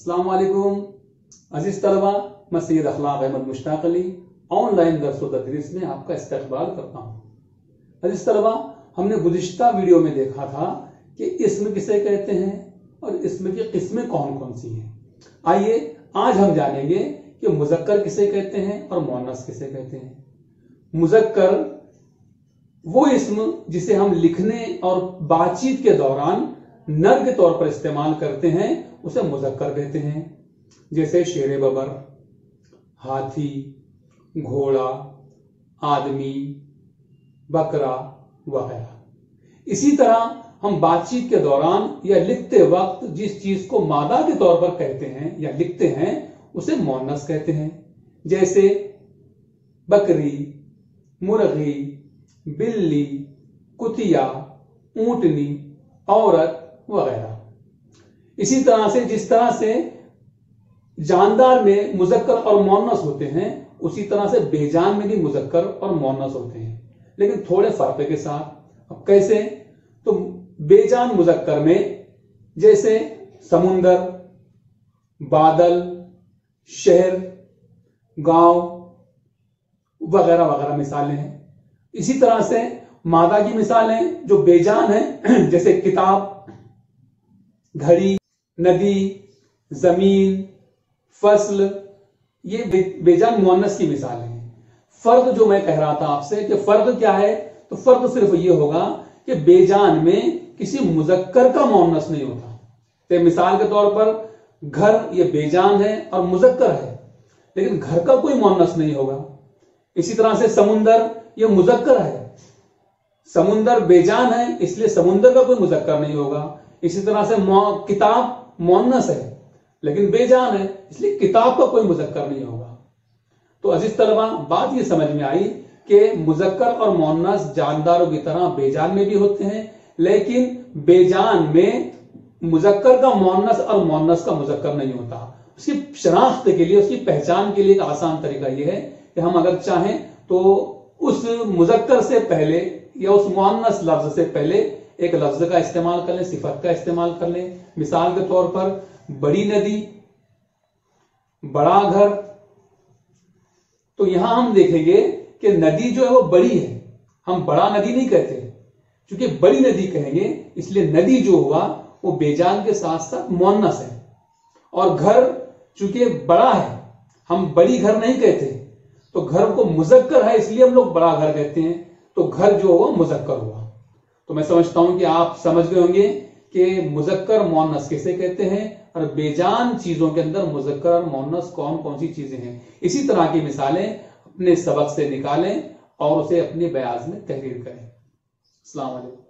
अस्सलाम वालेकुम अजीज तलबा, मैं सैयद अखलाक अहमद मुश्ताक अली ऑनलाइन दर्स व तदरीस में आपका इस्तकबाल करता हूँ। अजीज तलबा, हमने गुज़िश्ता वीडियो में देखा था कि इसम किसे कहते हैं और इसम की किस्में कौन कौन सी हैं। आइए आज हम जानेंगे कि मुज़क्कर किसे कहते हैं और मुअन्नस किसे कहते हैं। मुज़क्कर वो इसम जिसे हम लिखने और बातचीत के दौरान नर के तौर पर इस्तेमाल करते हैं उसे मुज़क्कर कहते हैं, जैसे शेर बबर, हाथी, घोड़ा, आदमी, बकरा वगैरह। इसी तरह हम बातचीत के दौरान या लिखते वक्त जिस चीज को मादा के तौर पर कहते हैं या लिखते हैं उसे मुअन्नस कहते हैं, जैसे बकरी, मुर्गी, बिल्ली, कुतिया, ऊंटनी, औरत वगैरह। इसी तरह से जिस तरह से जानदार में मुज़क्कर और मुअन्नस होते हैं उसी तरह से बेजान में भी मुज़क्कर और मुअन्नस होते हैं, लेकिन थोड़े फर्क के साथ। अब कैसे? तो बेजान मुज़क्कर में जैसे समुंदर, बादल, शहर, गांव वगैरह वगैरह मिसालें हैं। इसी तरह से मादा की मिसालें जो बेजान हैं जैसे किताब, घड़ी, नदी, जमीन, फसल, ये बेजान मुअन्नस की मिसालें हैं। फर्क जो मैं कह रहा था आपसे कि फर्क क्या है, तो फर्क सिर्फ ये होगा कि बेजान में किसी मुज़क्कर का मुअन्नस नहीं होता। तो मिसाल के तौर पर घर ये बेजान है और मुज़क्कर है, लेकिन घर का कोई मुअन्नस नहीं होगा। इसी तरह से समुंदर ये मुज़क्कर है, समुंदर बेजान है इसलिए समुंदर का कोई मुज़क्कर नहीं होगा। इसी तरह से किताब मुअन्नस है लेकिन बेजान है इसलिए किताब का कोई मुज़क्कर नहीं होगा। तो अजीज तलबा, बात ये समझ में आई कि मुज़क्कर और मुअन्नस जानदारों की तरह बेजान में भी होते हैं, लेकिन बेजान में मुज़क्कर का मुअन्नस और मुअन्नस का मुज़क्कर नहीं होता। उसकी शनाख्त के लिए, उसकी पहचान के लिए एक आसान तरीका यह है कि हम अगर चाहें तो उस मुज़क्कर से पहले या उस मुअन्नस लफ्ज से पहले एक लफ्ज का इस्तेमाल कर लें, सिफत का इस्तेमाल कर लें। मिसाल के तौर पर बड़ी नदी, बड़ा घर। तो यहां हम देखेंगे कि नदी जो है वो बड़ी है, हम बड़ा नदी नहीं कहते, क्योंकि बड़ी नदी कहेंगे इसलिए नदी जो हुआ वो बेजान के साथ साथ मुअन्नस है। और घर चूंकि बड़ा है, हम बड़ी घर नहीं कहते, तो घर को मुज़क्कर है इसलिए हम लोग बड़ा घर कहते हैं, तो घर जो हुआ मुज़क्कर हुआ। तो मैं समझता हूं कि आप समझ गए होंगे कि मुज़क्कर मुअन्नस किसे कहते हैं और बेजान चीजों के अंदर मुज़क्कर और मुअन्नस कौन कौन सी चीजें हैं। इसी तरह की मिसालें अपने सबक से निकालें और उसे अपनी बयाज में तहरीर करें। अस्सलाम वालेकुम।